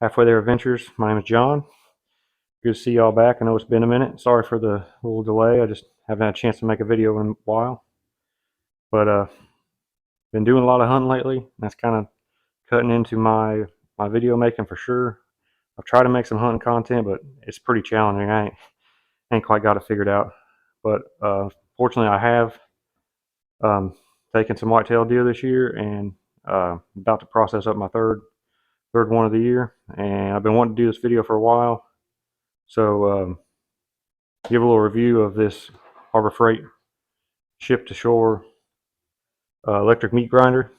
Halfway There Adventures. My name is John. Good to see y'all back. I know it's been a minute. Sorry for the little delay. I just haven't had a chance to make a video in a while. But been doing a lot of hunting lately. That's kind of cutting into my video making for sure. I've tried to make some hunting content, but it's pretty challenging. I ain't quite got it figured out. But fortunately, I have taken some whitetail deer this year, and about to process up my third one of the year. And I've been wanting to do this video for a while, so give a little review of this Harbor Freight ship to shore electric meat grinder.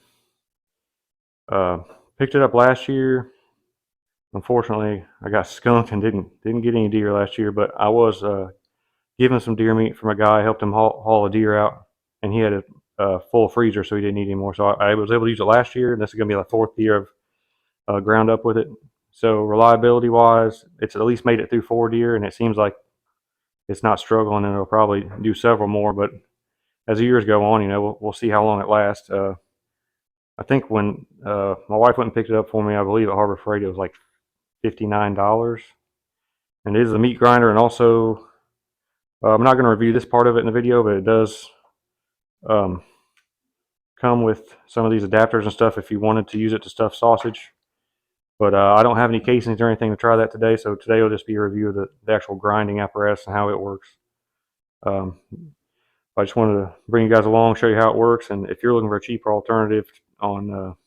Picked it up last year. Unfortunately, I got skunked and didn't get any deer last year, but I was given some deer meat from a guy. I helped him haul a deer out, and he had a full freezer, so he didn't need any more. So I was able to use it last year, and this is going to be the fourth year I've ground up with it. So reliability wise, it's at least made it through 4 deer, and it seems like it's not struggling, and it'll probably do several more. But as the years go on, we'll see how long it lasts. I think when my wife went and picked it up for me, I believe at Harbor Freight, it was like $59. And it is a meat grinder, and also I'm not going to review this part of it in the video, but it does come with some of these adapters and stuff if you wanted to use it to stuff sausage. But I don't have any casings or anything to try that today, so today will just be a review of the actual grinding apparatus and how it works. I just wanted to bring you guys along, show you how it works, and if you're looking for a cheaper alternative on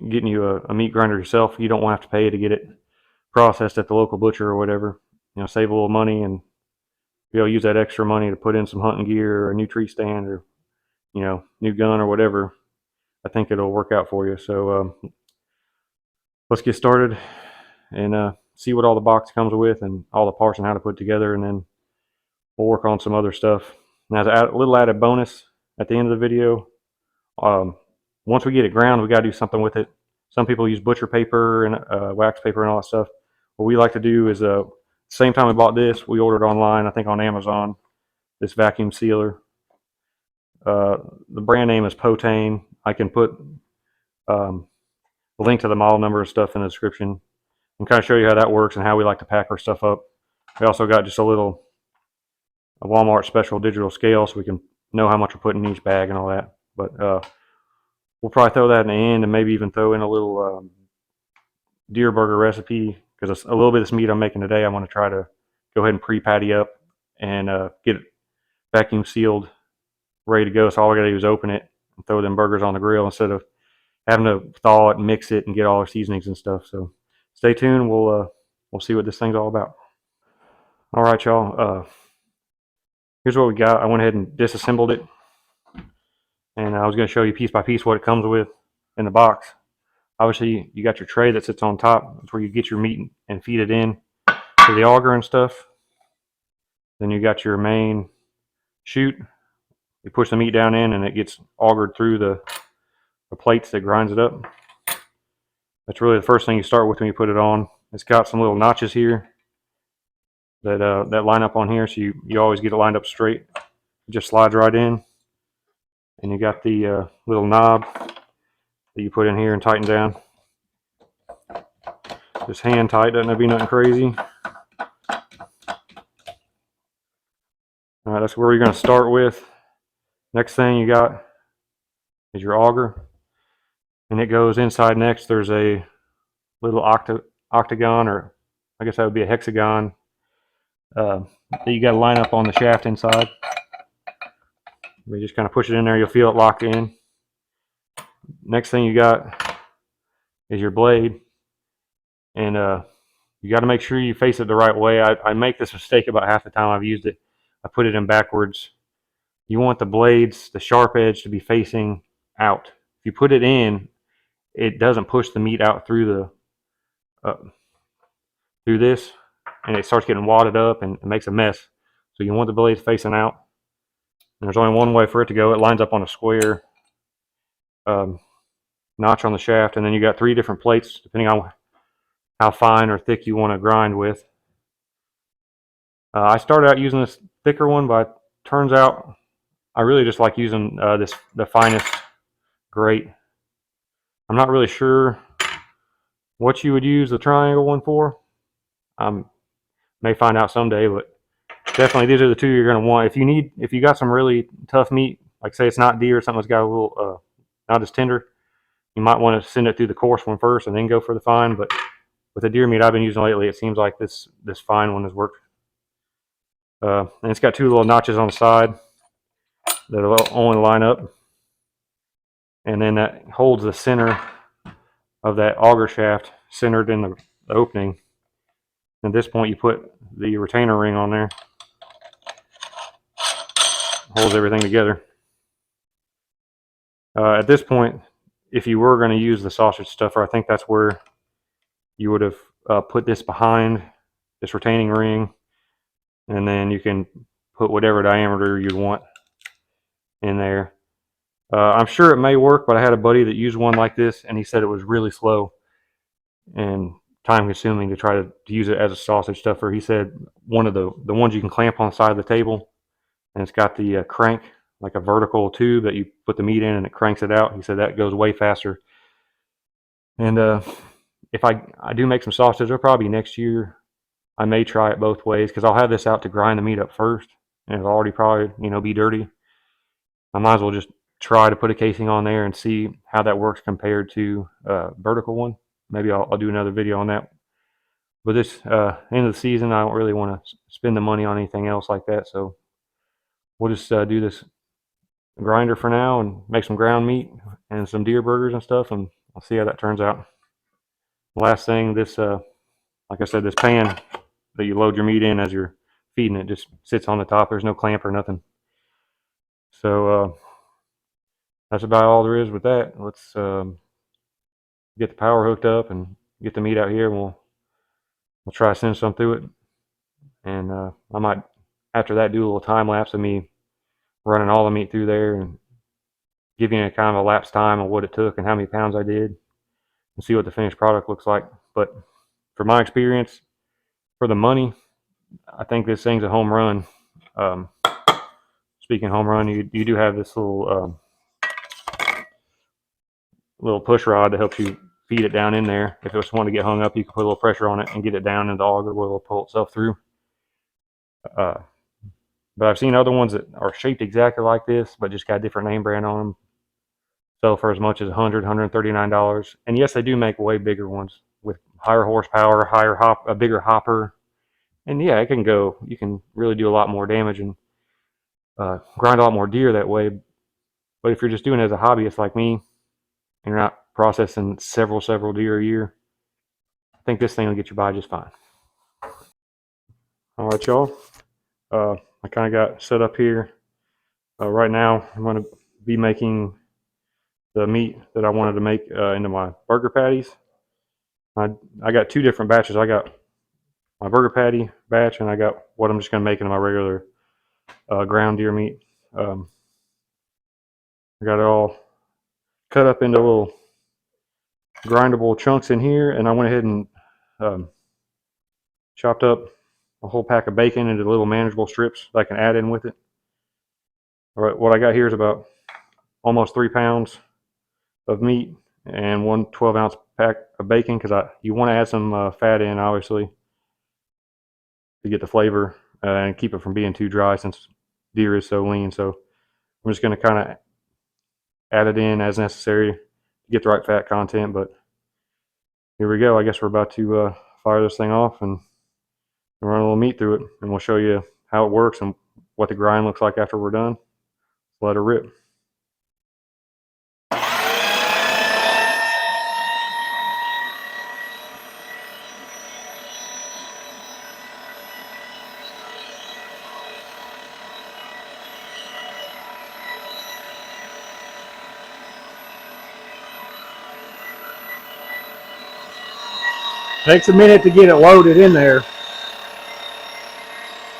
getting you a meat grinder yourself, you don't want to have to pay to get it processed at the local butcher or whatever. Save a little money and be able to use that extra money to put in some hunting gear or a new tree stand or new gun or whatever. I think it'll work out for you. So let's get started and see what all the box comes with and all the parts and how to put together, and then we'll work on some other stuff. And as a little added bonus at the end of the video, once we get it ground, we got to do something with it. Some people use butcher paper and wax paper and all that stuff. What we like to do is, same time we bought this, we ordered online, I think on Amazon, this vacuum sealer. The brand name is Potane. I can put a link to the model number and stuff in the description and kind of show you how that works and how we like to pack our stuff up. We also got just a Walmart special digital scale so we can know how much we're putting in each bag and all that. But we'll probably throw that in the end, and maybe even throw in a little deer burger recipe, because a little bit of this meat I'm making today, I'm going to try to go ahead and pre-patty up and get it vacuum sealed, ready to go. So all I got to do is open it and throw them burgers on the grill instead of having to thaw it and mix it and get all our seasonings and stuff. So stay tuned. We'll see what this thing's all about. All right, y'all. Here's what we got. I went ahead and disassembled it, and I was going to show you piece by piece what it comes with in the box. Obviously, you got your tray that sits on top. That's where you get your meat and feed it in to the auger and stuff. Then you got your main chute. You push the meat down in, and it gets augered through the plates that grinds it up. That's really the first thing you start with when you put it on. It's got some little notches here that line up on here, so you always get it lined up straight. It just slides right in. And you got the little knob that you put in here and tighten down. Just hand tight, doesn't have to be nothing crazy. Alright, that's where you're going to start with. Next thing you got is your auger, and it goes inside next. There's a little octagon, or I guess that would be a hexagon, that you got to line up on the shaft inside. You just kind of push it in there, you'll feel it locked in. Next thing you got is your blade, and you got to make sure you face it the right way. I make this mistake about half the time I've used it. I put it in backwards. You want the blades, the sharp edge, to be facing out. If you put it in, it doesn't push the meat out through this, and it starts getting wadded up and it makes a mess. So you want the blades facing out. And there's only one way for it to go. It lines up on a square notch on the shaft, and then you got 3 different plates depending on how fine or thick you want to grind with. I started out using this thicker one, but turns out I really just like using the finest grate. I'm not really sure What you would use the triangle one for, I may find out someday, but definitely these are the two you're going to want. If you got some really tough meat, like say it's not deer or something that's got a little, not as tender, you might want to send it through the coarse one first and then go for the fine. But with the deer meat I've been using lately, it seems like this fine one has worked. And it's got two little notches on the side that'll only line up, and then that holds the center of that auger shaft centered in the opening. At this point, you put the retainer ring on there, holds everything together. At this point, if you were going to use the sausage stuffer, I think that's where you would have put this behind this retaining ring, and then you can put whatever diameter you'd want in there. I'm sure it may work, but I had a buddy that used one like this, and he said it was really slow and time consuming to try to use it as a sausage stuffer. He said one of the ones you can clamp on the side of the table, and it's got the crank, like a vertical tube that you put the meat in and it cranks it out. He said that goes way faster. And if I do make some sausage, it'll probably be next year. I may try it both ways because I'll have this out to grind the meat up first, and it'll already probably be dirty. I might as well just try to put a casing on there and see how that works compared to vertical one. Maybe I'll do another video on that. But this end of the season, I don't really want to spend the money on anything else like that. So we'll just do this grinder for now and make some ground meat and some deer burgers and stuff, and I'll see how that turns out. Last thing, this like I said, this pan that you load your meat in as you're feeding it just sits on the top. There's no clamp or nothing. So that's about all there is with that. Let's get the power hooked up and get the meat out here. We'll try to send some through it, and I might after that do a little time lapse of me running all the meat through there and give you a kind of a lapse time of what it took and how many pounds I did, and see what the finished product looks like. But for my experience, for the money, I think this thing's a home run. Um, Speaking of home run, you do have this little push rod that helps you feed it down in there. If it was one to get hung up, you can put a little pressure on it and get it down in the auger where it'll pull itself through. Uh, but I've seen other ones that are shaped exactly like this, but just got a different name brand on them. Sell for as much as $100, $139. And yes, they do make way bigger ones with higher horsepower, a bigger hopper. And yeah, it can go. You can really do a lot more damage and grind a lot more deer that way. But if you're just doing it as a hobbyist like me, and you're not processing several deer a year, I think this thing will get you by just fine. All right, y'all. I kind of got set up here. Right now, I'm going to be making the meat that I wanted to make into my burger patties. I got two different batches. I got my burger patty batch, and I got what I'm just going to make into my regular ground deer meat. I got it all cut up into little grindable chunks in here, and I went ahead and chopped up a whole pack of bacon into little manageable strips that I can add in with it. All right, what I got here is about almost 3 pounds of meat and one 12-ounce pack of bacon, because you want to add some fat in, obviously, to get the flavor and keep it from being too dry since deer is so lean. So I'm just going to kind of add it in as necessary to get the right fat content. But here we go. I guess we're about to fire this thing off and run a little meat through it, and we'll show you how it works and what the grind looks like after we're done. Let her rip. Takes a minute to get it loaded in there.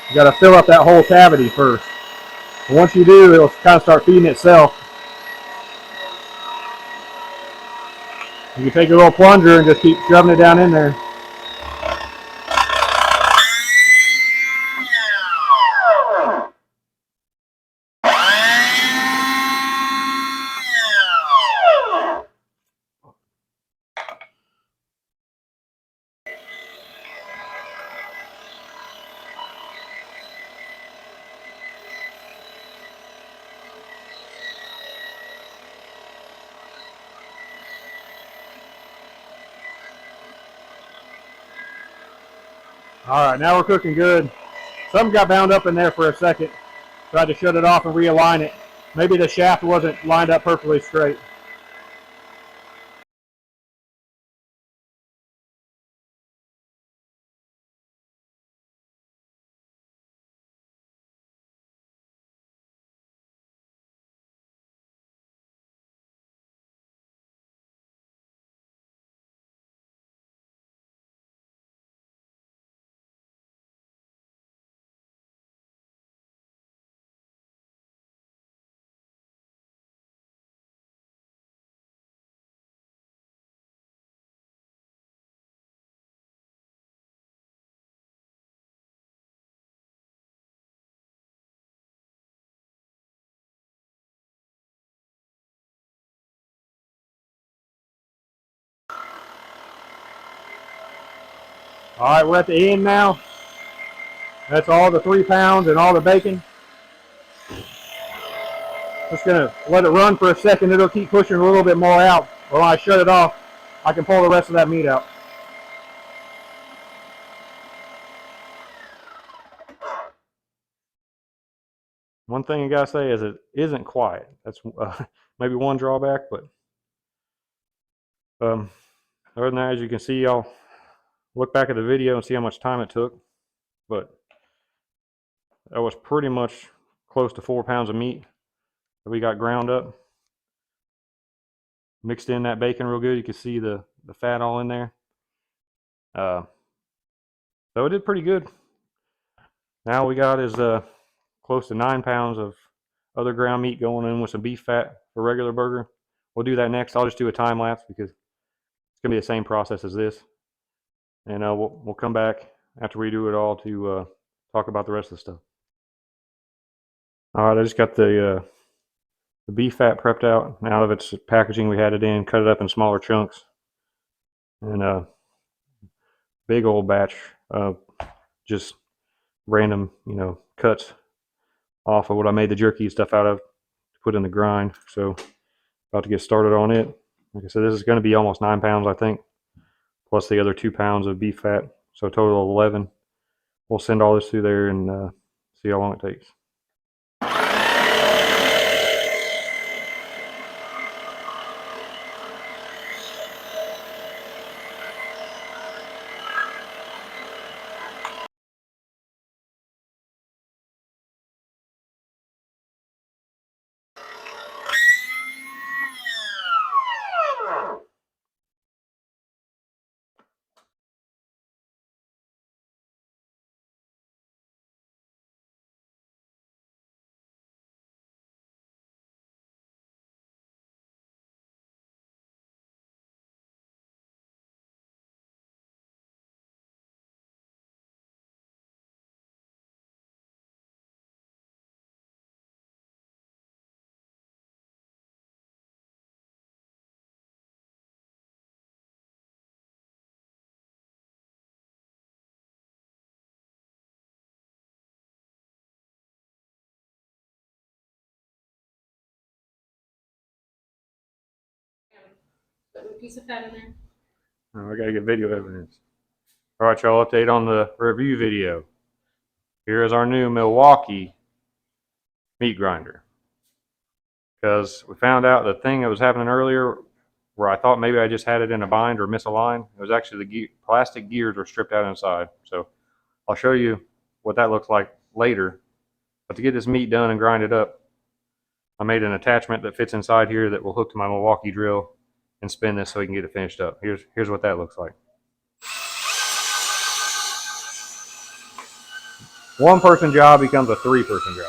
You got to fill up that whole cavity first. And once you do, it'll kind of start feeding itself. You can take a little plunger and just keep shoving it down in there. All right, now we're cooking good. Something got bound up in there for a second. Tried to shut it off and realign it. Maybe the shaft wasn't lined up perfectly straight. All right, we're at the end now. That's all the 3 pounds and all the bacon. Just gonna let it run for a second. It'll keep pushing a little bit more out. But when I shut it off, I can pull the rest of that meat out. One thing I gotta say is it isn't quiet. That's maybe one drawback, but other than that, as you can see, I'll look back at the video and see how much time it took. But that was pretty much close to 4 pounds of meat that we got ground up. Mixed in that bacon real good. You can see the fat all in there. So it did pretty good. Now we got is close to 9 pounds of other ground meat going in with some beef fat for regular burger. We'll do that next. I'll just do a time lapse because it's gonna be the same process as this, and we'll come back after we do it all to talk about the rest of the stuff. All right, I just got the beef fat prepped out. Now of its packaging, we had it in, cut it up in smaller chunks, and big old batch of just random, cuts off of what I made the jerky stuff out of to put in the grind. So about to get started on it. Like I said, this is going to be almost 9 pounds, I think, plus the other 2 pounds of beef fat. So a total of 11. We'll send all this through there and see how long it takes. Put a piece of fat in there. Oh, I got to get video evidence. All right, y'all, update on the review video. Here is our new Milwaukee meat grinder. Because we found out the thing that was happening earlier where I thought maybe I just had it in a bind or misaligned, it was actually the plastic gears were stripped out inside. So I'll show you what that looks like later. But to get this meat done and grind it up, I made an attachment that fits inside here that will hook to my Milwaukee drill and spin this so we can get it finished up. Here's what that looks like. One person job becomes a 3-person job.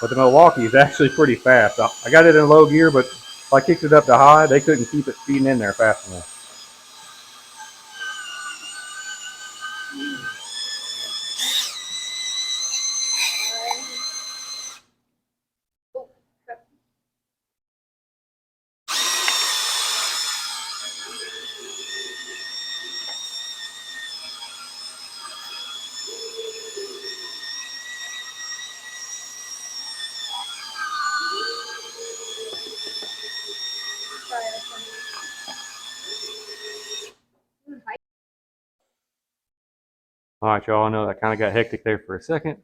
But the Milwaukee is actually pretty fast. I got it in low gear, but if I kicked it up to high, they couldn't keep it feeding in there fast enough. All right, y'all, I know that kind of got hectic there for a second.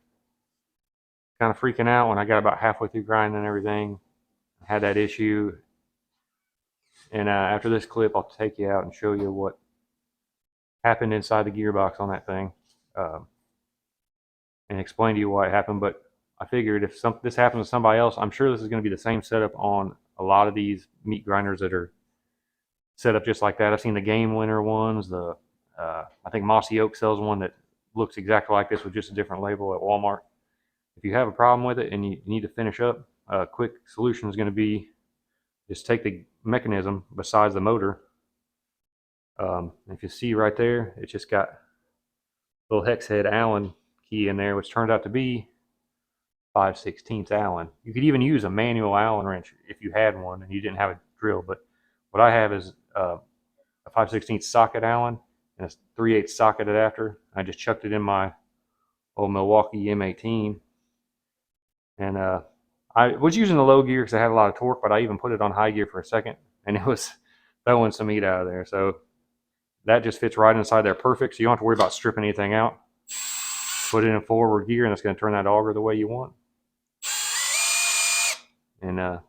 Kind of freaking out when I got about halfway through grinding and everything. I had that issue. And after this clip, I'll take you out and show you what happened inside the gearbox on that thing, and explain to you why it happened. But I figured if this happens to somebody else, I'm sure this is going to be the same setup on a lot of these meat grinders that are set up just like that. I've seen the Game Winner ones. I think Mossy Oak sells one that looks exactly like this with just a different label at Walmart. If you have a problem with it and you need to finish up, a quick solution is going to be just take the mechanism besides the motor. If you see right there, it's just got a little hex head Allen key in there, which turned out to be 5/16 Allen. You could even use a manual Allen wrench if you had one and you didn't have a drill, but what I have is a 5/16 socket Allen and a 3/8 socket adapter. I just chucked it in my old Milwaukee M18, and I was using the low gear because I had a lot of torque, but I even put it on high gear for a second, and it was throwing some meat out of there. So that just fits right inside there perfect, so you don't have to worry about stripping anything out. Put it in forward gear, and it's going to turn that auger the way you want. And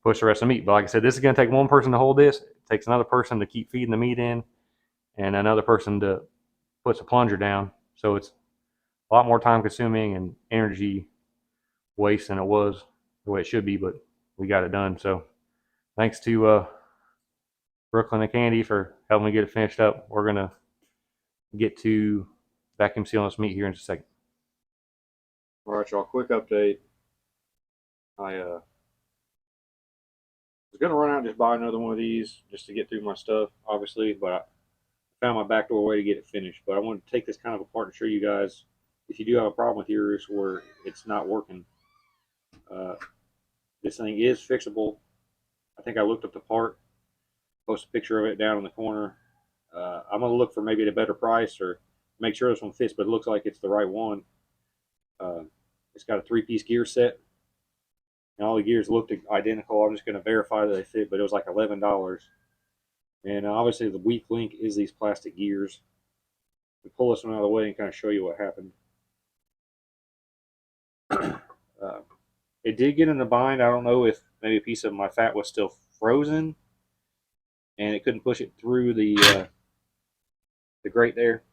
push the rest of the meat. But like I said, this is going to take one person to hold this. It takes another person to keep feeding the meat in, and another person to put the plunger down. So it's a lot more time consuming and energy waste than it was the way it should be, but we got it done. So thanks to Brooklyn and Candy for helping me get it finished up. We're going to get to vacuum sealing this meat here in just a second. All right, y'all, quick update. I was going to run out and just buy another one of these just to get through my stuff, obviously, but I found my backdoor way to get it finished. But I wanted to take this kind of apart and show you guys if you do have a problem with yours where it's not working. This thing is fixable. I think I looked up the part, post a picture of it down in the corner. I'm going to look for maybe at a better price or make sure this one fits, but it looks like it's the right one. It's got a 3-piece gear set, and all the gears looked identical. I'm just going to verify that they fit, but it was like $11. And obviously the weak link is these plastic gears. We pull this one out of the way and kind of show you what happened. It did get in a bind. I don't know if maybe a piece of my fat was still frozen and it couldn't push it through the grate there.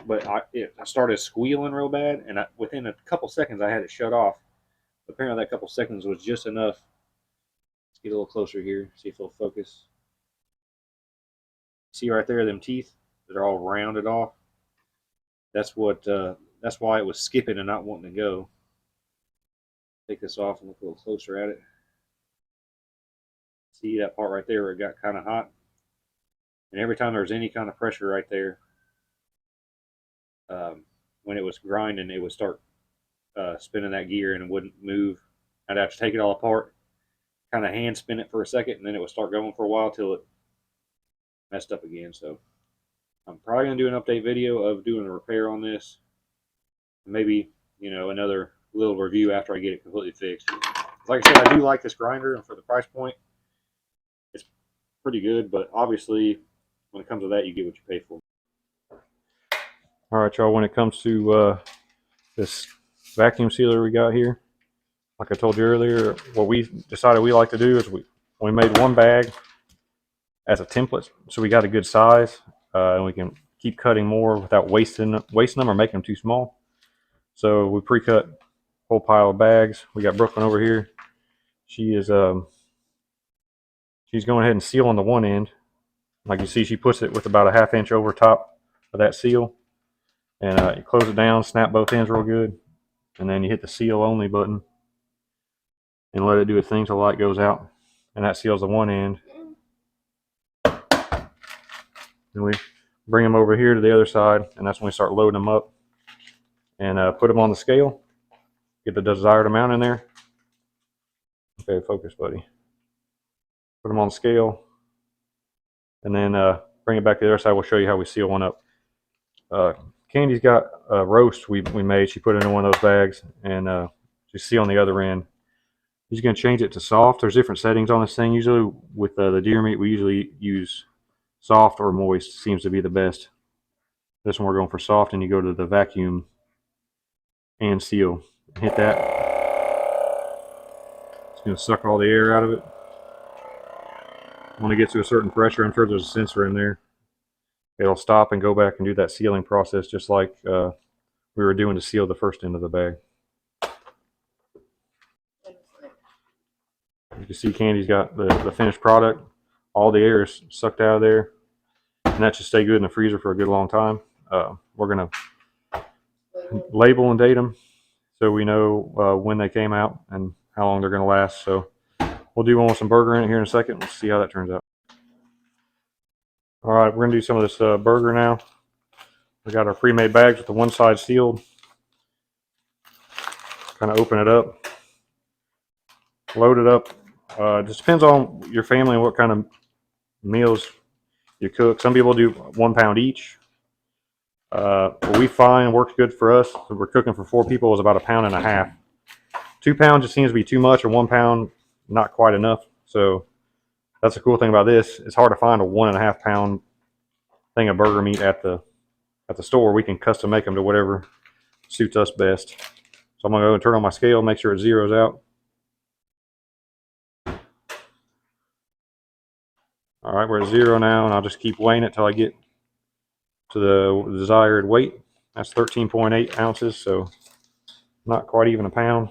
But I started squealing real bad, and within a couple seconds I had it shut off. Apparently that couple seconds was just enough. Let's get a little closer here, see if it'll focus. See right there, them teeth that are all rounded off. That's why it was skipping and not wanting to go. Take this off and look a little closer at it. See that part right there where it got kind of hot? And every time there was any kind of pressure right there, when it was grinding, it would start spinning that gear and it wouldn't move. I'd have to take it all apart, kind of hand spin it for a second, and then it would start going for a while till it messed up again. So I'm probably going to do an update video of doing a repair on this. Maybe, another little review after I get it completely fixed. Like I said, I do like this grinder, and for the price point, it's pretty good, but obviously when it comes to that, you get what you pay for. All right, y'all, when it comes to this vacuum sealer we got here, like I told you earlier, what we decided we like to do is we made one bag as a template, so we got a good size, and we can keep cutting more without wasting them or making them too small. So we pre-cut a whole pile of bags. We got Brooklyn over here. She is she's going ahead and sealing the one end. Like you see, she puts it with about a 1/2 inch over top of that seal, and you close it down, snap both ends real good, and then you hit the seal only button and let it do its thing till the light goes out, and that seals the one end. And we bring them over here to the other side, and that's when we start loading them up and put them on the scale. Get the desired amount in there. Okay, focus, buddy. Put them on the scale, and then bring it back to the other side. We'll show you how we seal one up. Candy's got a roast we made. She put it in one of those bags, and she's sealing the other end. She's going to change it to soft. There's different settings on this thing. Usually with the deer meat, we usually use soft or moist. Seems to be the best. This one we're going for soft, and you go to the vacuum and seal. Hit that. It's going to suck all the air out of it. When it gets to a certain pressure, I'm sure there's a sensor in there. It'll stop and go back and do that sealing process just like we were doing to seal the first end of the bag. You can see Candy's got the finished product. All the air is sucked out of there, and that should stay good in the freezer for a good long time. We're going to label and date them so we know when they came out and how long they're going to last. So we'll do one with some burger in it here in a second. Let's see how that turns out. All right, we're going to do some of this burger now. We got our pre-made bags with the one side sealed. Kind of open it up, load it up. It just depends on your family and what kind of meals you cook. Some people do 1 pound each. What we find works good for us, if we're cooking for 4 people, is about 1.5 pounds. 2 pounds just seems to be too much, and 1 pound not quite enough. So that's the cool thing about this. It's hard to find a 1.5 pound thing of burger meat at the store. We can custom make them to whatever suits us best. So I'm gonna go and turn on my scale, make sure it zeroes out. All right, we're at 0 now, and I'll just keep weighing it till I get to the desired weight. That's 13.8 ounces, so not quite even 1 pound.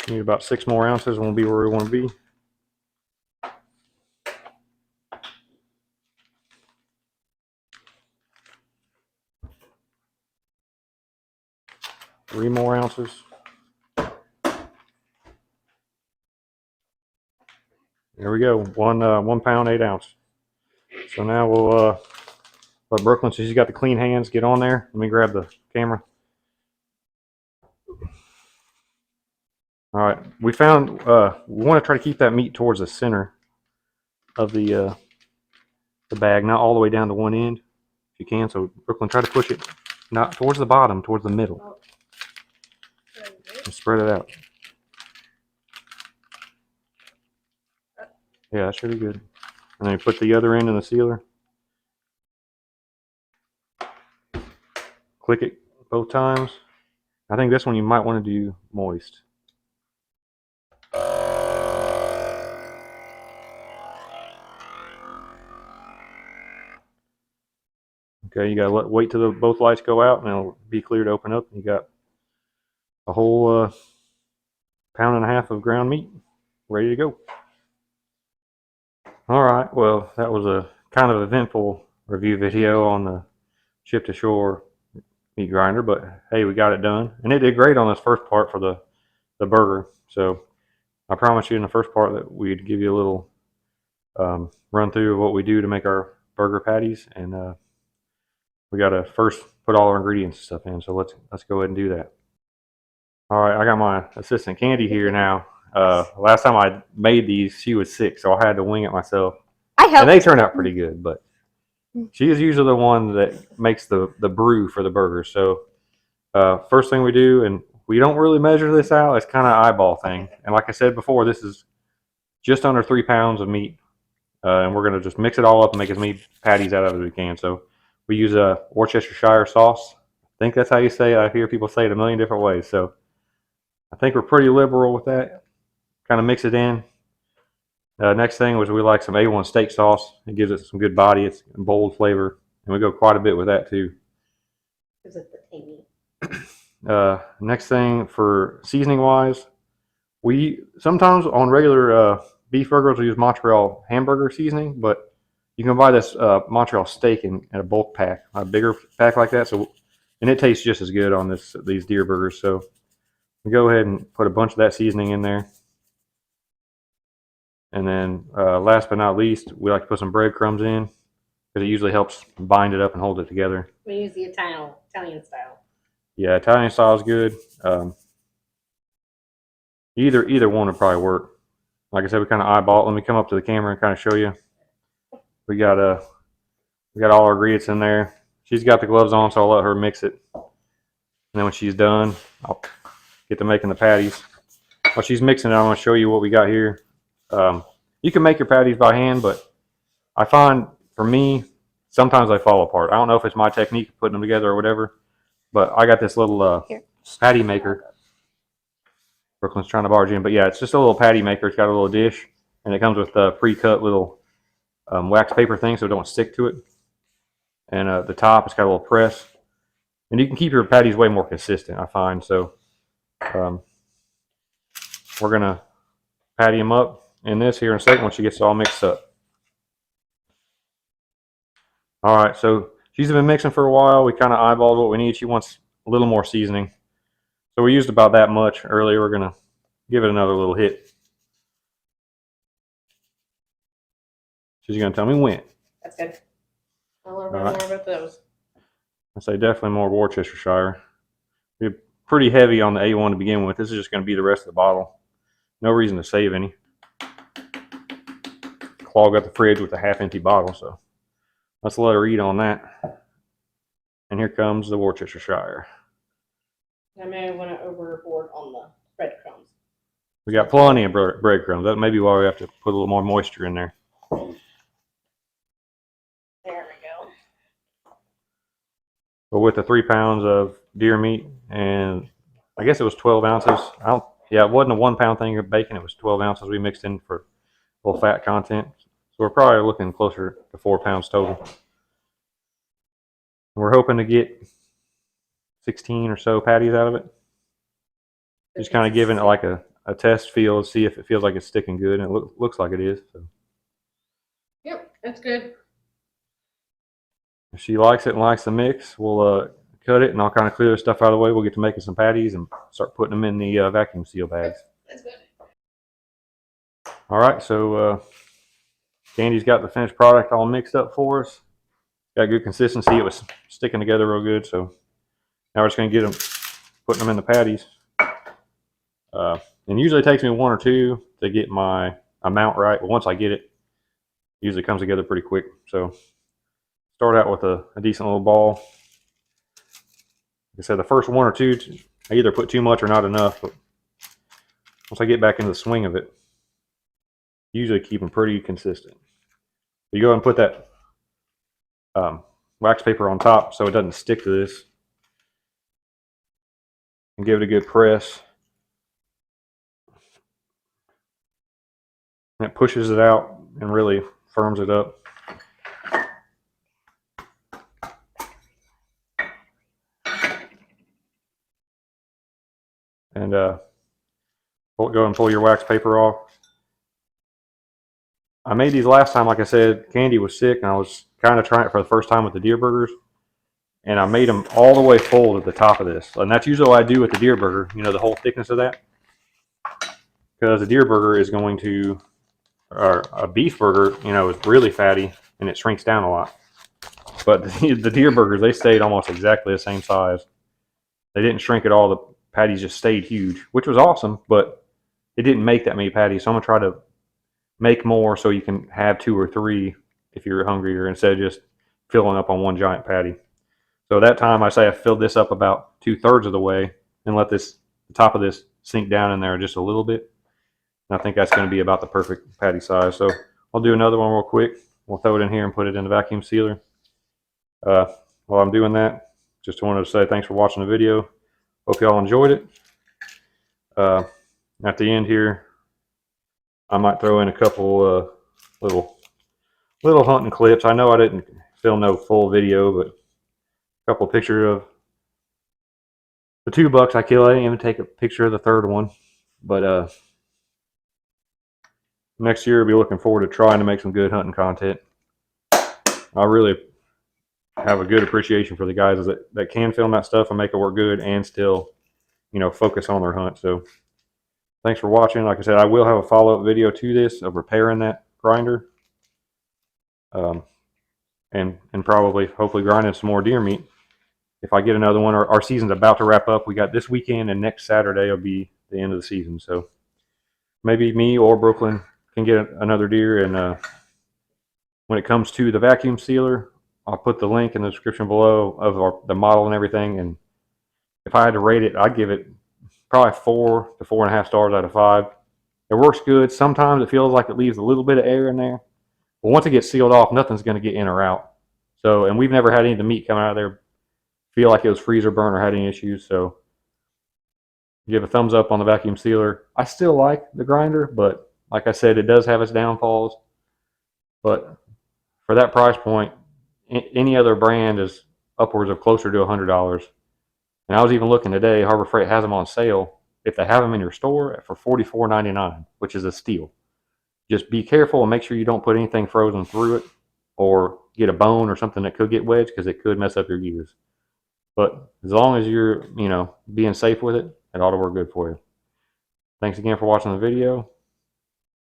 Need about 6 more ounces, and we'll be where we want to be. Three more ounces. There we go. 1 pound 8 ounce. So now we'll let Brooklyn, since she's got the clean hands, get on there. Let me grab the camera. All right, we found we want to try to keep that meat towards the center of the bag, not all the way down to one end, if you can. So Brooklyn, try to push it not towards the bottom, towards the middle, and spread it out. Yeah, that should be good. And then you put the other end in the sealer. Click it both times. I think this one you might want to do moist. Okay, you gotta wait till both lights go out, and it'll be clear to open up. You got a whole 1.5 pounds of ground meat ready to go. All right, well, that was a kind of eventful review video on the ship to shore meat grinder, but hey, we got it done, and it did great on this first part for the burger. So I promised you in the first part that we'd give you a little run through of what we do to make our burger patties, and we got to first put all our ingredients and stuff in. So let's go ahead and do that. All right, I got my assistant Candy here now. Last time I made these, she was sick, so I had to wing it myself. And they turned out pretty good, but she is usually the one that makes the brew for the burger. So first thing we do, and we don't really measure this out, it's kind of eyeball thing. And like I said before, this is just under 3 pounds of meat. And we're going to just mix it all up and make as many patties out of it as we can. So we use a Worcestershire sauce. I think that's how you say it. I hear people say it a million different ways. So I think we're pretty liberal with that. Kind of mix it in. Next thing was we like some A1 steak sauce. It gives it some good body. It's a bold flavor. And we go quite a bit with that too. Gives it the tangy. Next thing for seasoning wise, we sometimes on regular beef burgers we use Montreal hamburger seasoning, but you can buy this Montreal steak in a bulk pack, a bigger pack like that. So, and it tastes just as good on these deer burgers. So we go ahead and put a bunch of that seasoning in there. And then last but not least, we like to put some breadcrumbs in because it usually helps bind it up and hold it together. We use the Italian style. Yeah, Italian style is good. Either one would probably work. Like I said, we kind of eyeball it. Let me come up to the camera and kind of show you. We got all our ingredients in there. She's got the gloves on, so I'll let her mix it. then when she's done, I'll get to making the patties. While she's mixing it, I'm going to show you what we got here. You can make your patties by hand, but I find, for me, sometimes they fall apart. I don't know if it's my technique of putting them together or whatever, but I got this little patty maker. Brooklyn's trying to barge in, but yeah, it's just a little patty maker. It's got a little dish, and it comes with pre-cut little wax paper things so it don't stick to it. And the top, it's got a little press. And you can keep your patties way more consistent, I find. So we're going to patty them up in this here in a second once she gets all mixed up. All right, so she's been mixing for a while. We kind of eyeballed what we need. She wants a little more seasoning. So we used about that much earlier. We're going to give it another little hit. She's going to tell me when. That's good. I'll learn more about those. I say definitely more Worcestershire. We're pretty heavy on the A1 to begin with. This is just going to be the rest of the bottle. No reason to save any. Clog up the fridge with a half-empty bottle, so let's let her eat on that. And here comes the Worcestershire. I may have went overboard on the breadcrumbs. We got plenty of breadcrumbs. That may be why we have to put a little more moisture in there. There we go. But with the 3 pounds of deer meat, and I guess it was 12 ounces. Yeah, it wasn't a 1 pound thing of bacon. It was 12 ounces we mixed in for a little fat content. So we're probably looking closer to 4 pounds total. We're hoping to get 16 or so patties out of it. Just kind of giving it like a test feel to see if it feels like it's sticking good, and it looks like it is. So. Yep, that's good. If she likes it and likes the mix, we'll cut it, and I'll kind of clear the stuff out of the way. We'll get to making some patties and start putting them in the vacuum seal bags. That's good. All right, so Candy's got the finished product all mixed up for us. Got good consistency. It was sticking together real good. So now we're just going to get them, putting them in the patties. And usually it takes me 1 or 2 to get my amount right. But once I get it, it usually comes together pretty quick. So start out with a decent little ball. Like I said, the first 1 or 2, I either put too much or not enough. But once I get back into the swing of it, usually keep them pretty consistent. You go ahead and put that wax paper on top so it doesn't stick to this. And give it a good press. And it pushes it out and really firms it up. And go and pull your wax paper off. I made these last time, like I said, Candy was sick, and I was kind of trying it for the first time with the deer burgers. And I made them all the way full at the top of this. And that's usually what I do with the deer burger, you know, the whole thickness of that. Because a deer burger is going to, or a beef burger, you know, is really fatty, and it shrinks down a lot. But the deer burgers, they stayed almost exactly the same size. They didn't shrink at all. The patties just stayed huge, which was awesome, but it didn't make that many patties. So I'm going to try to make more so you can have 2 or 3 if you're hungrier, instead of just filling up on one giant patty. So that time I say I filled this up about 2/3 of the way and let the top of this sink down in there just a little bit. And I think that's going to be about the perfect patty size. So I'll do another one real quick. We'll throw it in here and put it in the vacuum sealer. While I'm doing that, just wanted to say thanks for watching the video. Hope y'all enjoyed it. At the end here, I might throw in a couple little hunting clips. I know I didn't film no full video, but a couple of pictures of the 2 bucks I killed. I didn't even take a picture of the 3rd one. But next year, I'll be looking forward to trying to make some good hunting content. I really have a good appreciation for the guys that can film that stuff and make it work good and still, you know, focus on their hunt. So thanks for watching. Like I said, I will have a follow-up video to this of repairing that grinder. And probably, hopefully, grinding some more deer meat. If I get another one, our season's about to wrap up. We got this weekend, and next Saturday will be the end of the season. So maybe me or Brooklyn can get another deer. And when it comes to the vacuum sealer, I'll put the link in the description below of the model and everything. And if I had to rate it, I'd give it probably 4 to 4.5 stars out of 5. It works good. Sometimes it feels like it leaves a little bit of air in there, but once it gets sealed off, nothing's going to get in or out. So, and we've never had any of the meat coming out of there feel like it was freezer burn or had any issues. So, give a thumbs up on the vacuum sealer. I still like the grinder, but like I said, it does have its downfalls. But for that price point, any other brand is upwards of closer to $100. And I was even looking today, Harbor Freight has them on sale if they have them in your store for $44.99, which is a steal. Just be careful and make sure you don't put anything frozen through it or get a bone or something that could get wedged because it could mess up your gears. But as long as you're, being safe with it, it ought to work good for you. Thanks again for watching the video.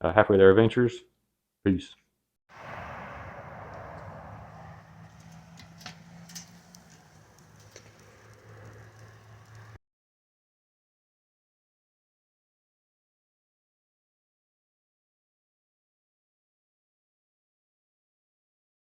Halfway there adventures. Peace.